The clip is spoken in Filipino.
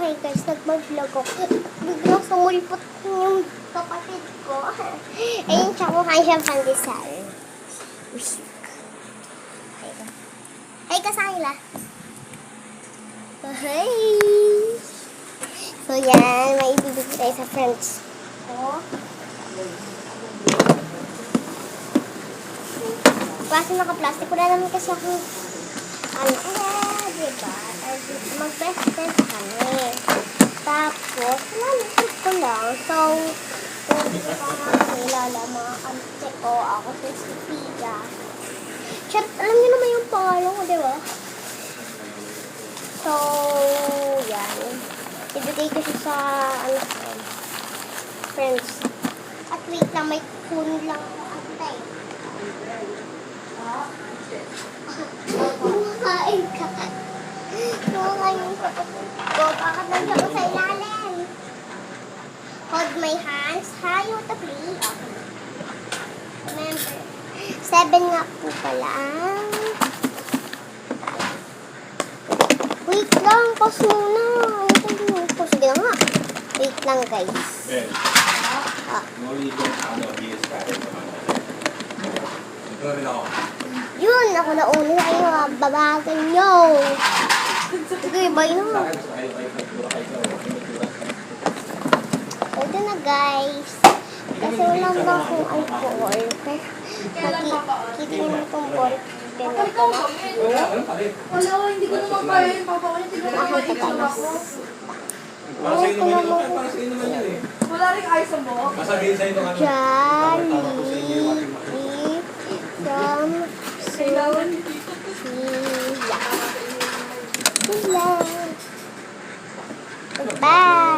Hi guys, nag-vlog ako. Biglang sumulpot yung kapatid ko. Ayun, siya kumain siyang pandesal. Wish. Hey ka sa kanila. Hey! So yan, may ibibigay tayo sa friends ko. Kasi naka-plastic. Wala naman kasi akong diba? Mag-best friend kami. Tapos, nalipid ko lang. So, kung hindi ko pa nakilala mga kamite ko, ako si Sophia. Chat, alam niyo naman yung pangalan ko, diba? So, yan. Ibigay ko siya sa, friends. At wait lang, may kun lang ako antay. Kumakain ka. Kumakain yung kapatid ko. Bakit nandiyan ko sa ilalim? Hold my hands. Hi, you want to play? Okay. Remember, 7 nga po pala. Wait lang, pause muna. Sige na nga. Wait lang, guys. Yun, ako na una sa inyo. Babagan nyo. Sige, bye na. Ito na, guys. Kasi walang ba kung alcohol. Nakikita nyo itong ball. Wala, hindi ko naman kaya yung papa ko niya. Tignan mo, itsura ko. Wala rin ice ang buhok. Bye!